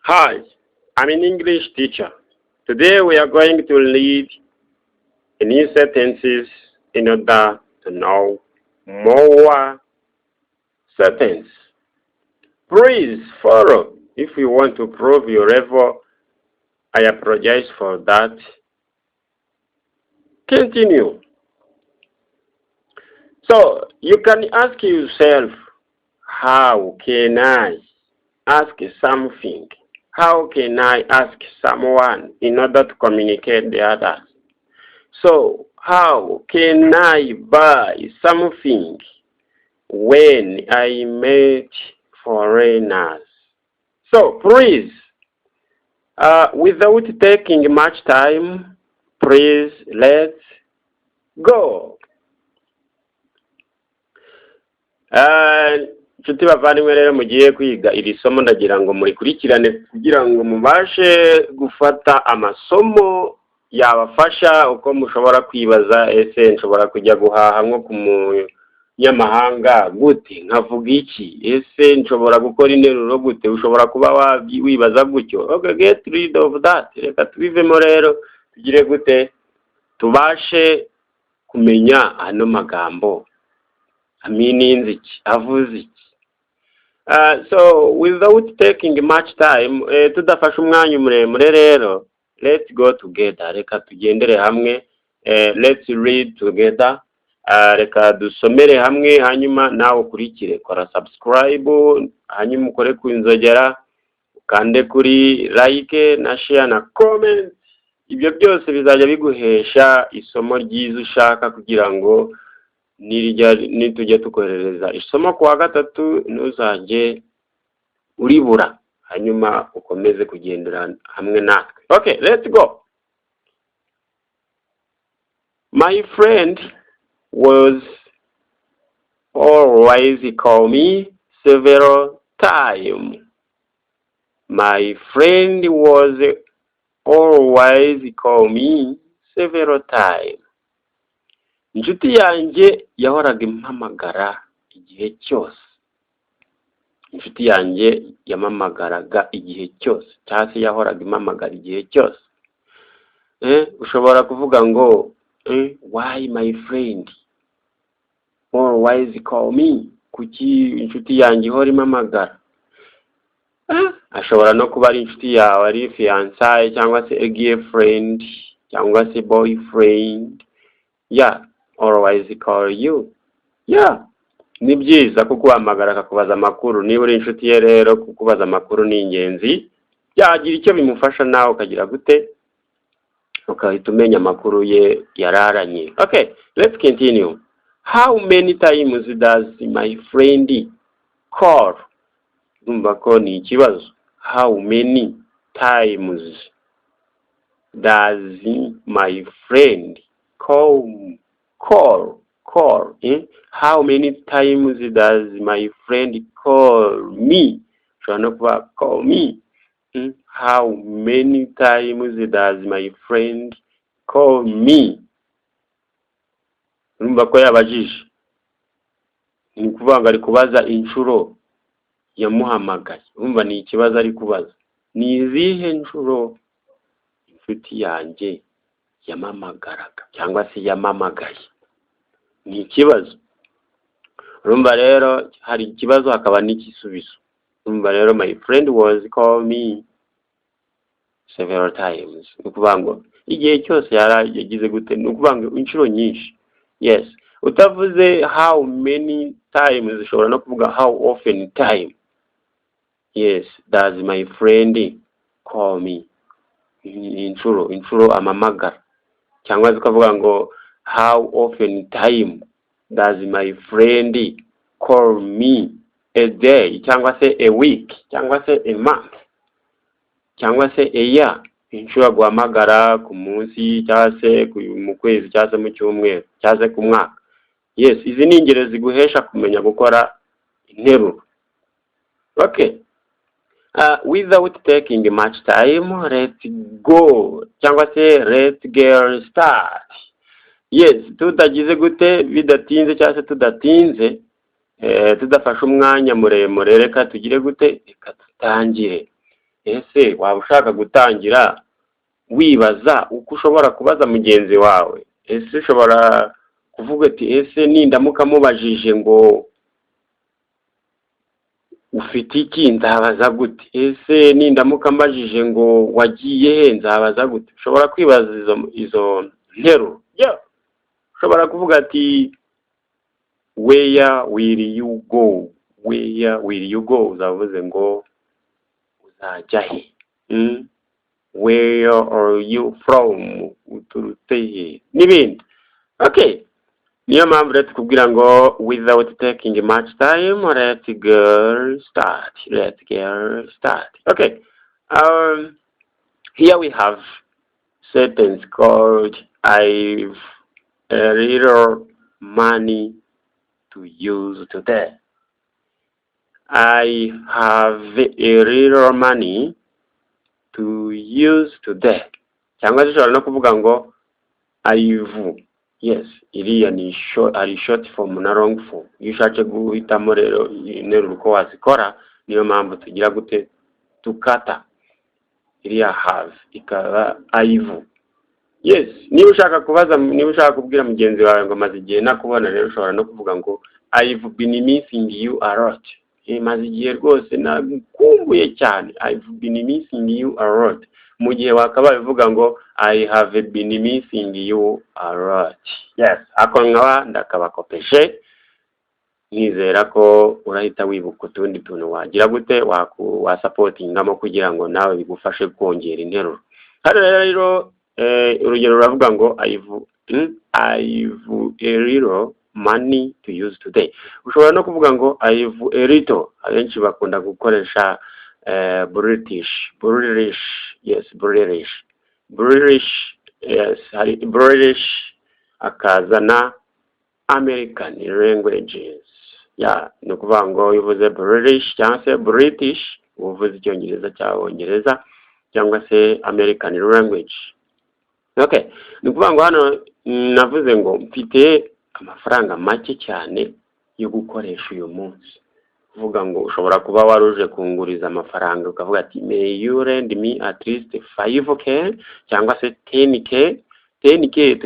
Hi, I'm an English teacher. Today we are going to read new sentences in order to know more sentences. Please follow. If you want to prove your level, I apologize for that. Continue. So you can ask yourself, how can I ask something? How can I ask someone in order to communicate the others? So, how can I buy something when I meet foreigners? So, please, without taking much time, please, let's go. Inshuti bavandimwe rero mugiye kwiga iri somo ndagira ngo murikurikirane kugira ngo mubashe gufata amasomo yabafasha uko mushobora kwibaza ese nshobora kujya guhaha nko ku munyamahanga gute nkavuga iki ese nshobora gukora interuro gute ushobora kuba wibaza gutyo. Okay, get rid of that. Reka tubivemo rero tugire gute tubashe kumenya ano magambo meanings iki avuze iki. So without taking much time, tudafashe umwanya muremure rero, let's go together. Reka tugendere hamwe, let's read together. Reka dusomere hamwe hanyuma nawe ukurikire. Kora subscribe, hanyuma ukore ku inzogera, ukande kuri like na share na comment. Ibyo byose bizajya biguhesha isomo ryiza ushaka kugira ngo nitujya tukoherereza isomo kuwa gatatu ntuzajye uribura hanyuma ukomeze kugendera hamwe natwe. Okay, let's go. My friend was always call me several times. My friend was always call me several times. Inshuti yanjye yahoraga impamagara igihe cyose. Inshuti yanjye yamamagaraga igihe cyose. Cyase yahoraga impamagara igihe cyose. Ushobora kuvuga ngo why my friend always call me? Kuki inshuti yanjye ihora impamagara? Ashobora no kuba ari inshuti yawe ari fiancé cyangwa se a girlfriend cyangwa se boyfriend. Yeah. Always call you. Yeah. Ni byiza kuguhamagara akakubaza amakuru. Niba uri inshuti ye rero kukubaza amakuru ni ingenzi. Yagira icyo bimufasha nawe ukagira gute ukahita umenya amakuru ye yararanye. Okay, let's continue. How many times does my friend call? Numva ko ni ikibazo. How many times does my friend call? How many times does my friend call me? Call me. How many times does my friend call me? Urumva ko yabajije. Ni kuvuga ari kubaza inshuro yamuhamagaye. Urumva ni ikibazo ari kubaza. Ni izihe nshuro inshuti yanjye yamamagaraga cyangwa se yamamagaye? Ni ikibazo. Urumva rero hari ikibazo hakaba n'igisubizo. Urumva rero my friend was call me several times. Ukuvuga ngo igihe cyose yagize gute? Ukuvuga ngo inshuro nyinshi. Yes. Utavuze how many times ushobora no kuvuga how often time. Yes, does my friend call me? Inshuro amamagara. Cyangwa ukavuga ngo how often time does my friend call me a day, cyangwa se a week, cyangwa se a month, cyangwa se a year. Inshuro guhamagara ku munsi cyangwa se mu kwezi cyangwa se mu cyumweru cyangwa se ku mwaka. Yes, izi ni ingero ziguhesha kumenya gukora interuro. Okay. Without taking much time, let's go. Cyangwa se let's get start. Yes, tutagize gute bidatinze cyangwa se tudatinze, tudafashe umwanya muremure reka tugire gute reka tutangire. ese waba ushaka gutangira wibaza uko ushobora kubaza mugenzi wawe? Ese ushobora kuvuga ati ese nindamuka mubajije ngo ufite iki nzabaza gute? Ese nindamuka mbajije ngo wagiye he nzabaza gute? Ushobora kwibaza izo nteruro. Ushobora kuvuga ati where will you go? Where will you go? Uzavuze ngo uzajya he? Where are you from? Uturutse he? N'ibindi. Okay. Niyo mpamvu rero tukubwira ngo without taking much time, let's get start. Okay. Here we have sentence called I've a little money to use today. I have a little money to use today. Cyangwa se ushobora no kuvuga ngo I've. Yes, iriya ni short form na long form. Iyo ushatse guhitamo rero interuro uko wazikora, niyo mpamvu tugira gute tukata. Iriya have ikaba I've. Yes, niba ushaka kubwira mugenzi wawe ngo maze igihe nakubona, rero ushobora no kuvuga ngo I've been missing you a lot. Maze igihe rwose nakumbuye cyane. I've been missing you a lot. Mu gihe wakabaye uvuga ngo I have been missing you a lot. Yes, ako nkaba ndakabakopeshe. Nizera ko urahita wibuka utundi tuntu wagira gute wasupportingamo kugira ngo nawe bigufashe kongera interuro. Hano rero urugero ruravuga ngo I've a little money to use today. Ushobora no kuvuga ngo I've a little. Abenshi bakunda gukoresha British. Yes, British akazana American languages. Ni ukuvuga ngo uvuze British cyangwa se British, uvuze icyongereza cy'abongereza cyangwa se American language. Okay, ni ukuvuga ngo hano navuze ngo mfite amafaranga make cyane yo gukoresha uyu munsi. Uvuga ngo ushobora kuba waruje kunguriza amafaranga ukavuga ati may you lend me at least 5k cyangwa se 10k. 10k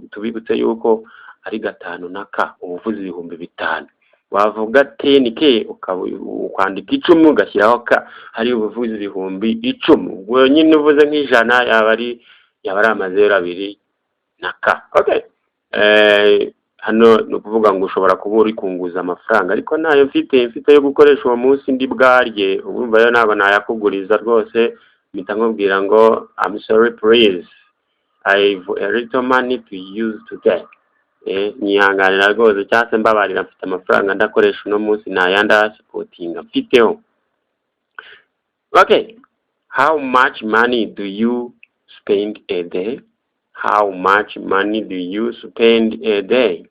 tubibutse yuko ari 5 na ka, ubuvuzi 5,000. Wavuga 10k ukandika 10 ugashyiraho ka, hari ubuvuzi 10,000. Ubwo nyine uvuze nk'ijana yaba ari amazero 2 na ka. Okay. Hano ni ukuvuga ngo ushobora kuba uri kunguza amafaranga ariko nayo mfite yo gukoresha uwo munsi ndi bwarye. Urumva rero ntabwo nayakuguriza rwose, mpita nkubwira ngo I'm sorry please, I've a little money to use today. Nyihanganira rwose cyangwa se mbabarira, mfite amafaranga ndakoresha uno munsi ntayandi supportinga mfiteho. Okay. How much money do you spend a day? How much money do you spend a day?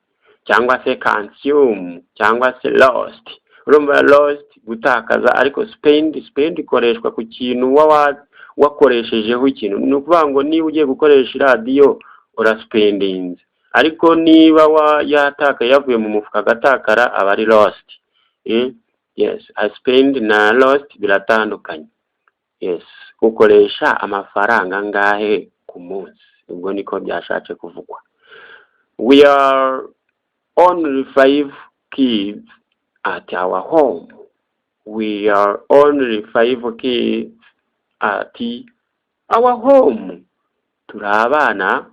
Cyangwa se consume, cyangwa se lost. Urumva lost gutakaza, ariko spend ikoreshwa ku kintu wakoreshejeho ikintu. Ni ukuvuga ngo niba ugiye gukoresha radio uraspending, ariko niba yatakaye yavuye mu mufuka gatakara aba ari lost. Yes, I spend na lost biratandukanye. Yes, ukoresha amafaranga ngahe ku munsi. Ubwo niko byashatse kuvugwa. We are only 5 kids at our home. We are only 5 kids at our home. Turabana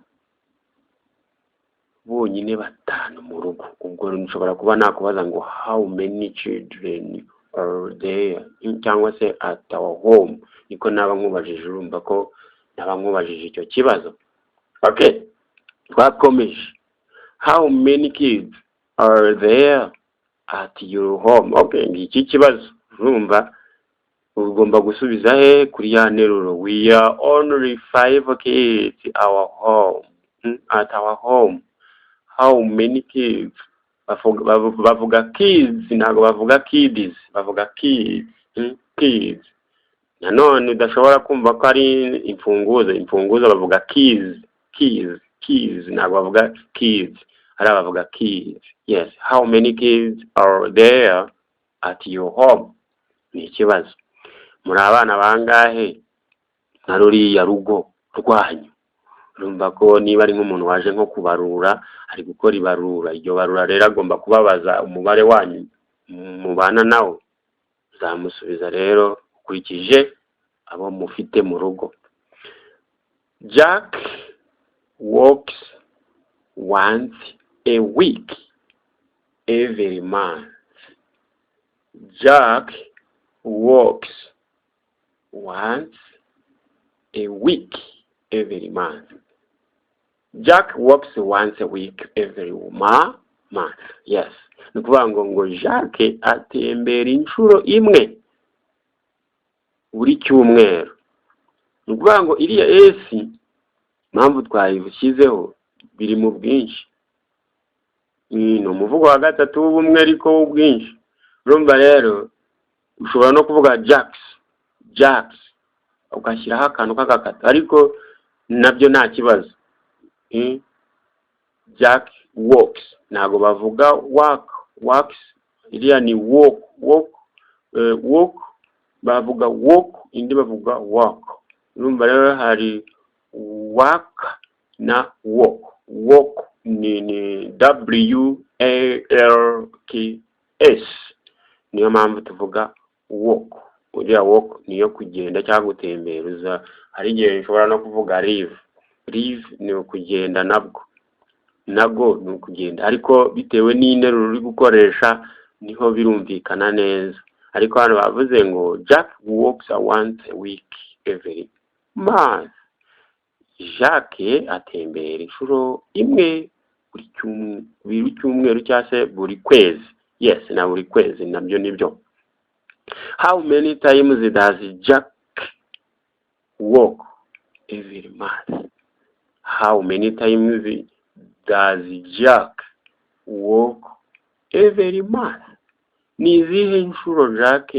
bonyine 5 mu rugo. Ubwo nshobora kuba nakubaza ngo how many children are there cyangwa se at our home. Niko naba nkubajije, urumva ko naba nkubajije icyo kibazo. Okay, twakomeje. How many kids are there at your home? Okay, ngiki kibazo. Urumva ugomba gusubiza he kuri ya nteruro. We are only 5 kids at our home. How many kids? Bavuga kids, ntabwo bavuga kids, bavuga kids. Kids. Nanone udashobora kumva ko ari imfunguzo bavuga keys, ntabwo bavuga kids, hari abavuga kids. Yes, how many kids are there at your home? Ni ikibazo. muri abana bangahe na ruriya rugo rwanyu? Urumva ko niba ari nk'umuntu waje nko kubarura, ari gukora ibarura, iryo barura rero agomba kubabaza umubare wanyu mubana nawo, uzamusubiza rero ukurikije abo mufite mu rugo. Jack works once a week every month. Jack works once a week every month. Jack works once a week every month. Yes. Ni ukuvuga ngo Jack atembera inshuro imwe buri cyumweru. Ni ukuvuga ngo iriya S mpamvu twayishyizeho biri mu bwinshi. Ni umuvugo wa gatatu w'ubumwe ariko w'ubwinshi. Urumva rero ushobora no kuvuga Jacks ugashyiraho akantu k'agakata, ariko nabyo nta kibazo. Jack works, ntago bavuga works, iriya ni walk, bavuga walk, indi bavuga work. Urumva rero hari work na walk ni WALKS, niyo mpamvu tuvuga walk. Uriya walk niyo kugenda cyangwa gutembera. Hari igihe nshobora no kuvuga live ni ukugenda, nago ni ukugenda, ariko bitewe n'interuro uri gukoresha niho birumvikana neza. Ariko hano bavuze ngo Jack walks once a week every month. Jack atembera inshuro imwe buri cyumweru cyangwa se buri kwezi. Yes, na buri kwezi nabyo nibyo. How many times does Jack walk every month? How many times does Jack walk every month? Ni izihe inshuro Jack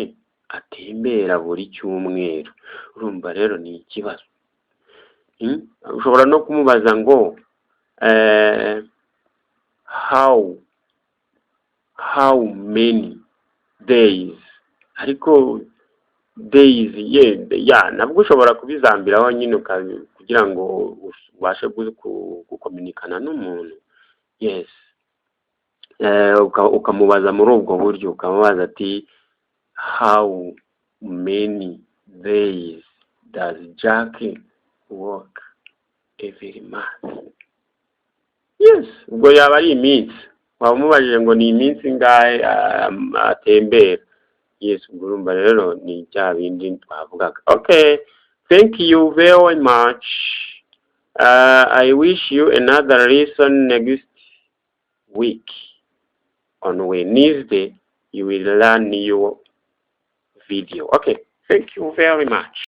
atembera buri cyumweru? Urumva rero ni ikibazo. Ushobora no kumubaza ngo how many days, ariko days nabwo ushobora kubizambiraho nyine kugira ngo ubashe gukominikana n'umuntu. Yes, ukamubaza muri ubwo buryo, ukamubaza ati how many days does Jack work every month? Yes, ubwo yaba ari iminsi, wamubajije ngo ni iminsi ngahe atembera. Yes, ubwo urumva rero ni cya bindi twavugaga. Okay, thank you very much. I wish you another lesson next week. On Wednesday, you will learn your video. Okay, thank you very much.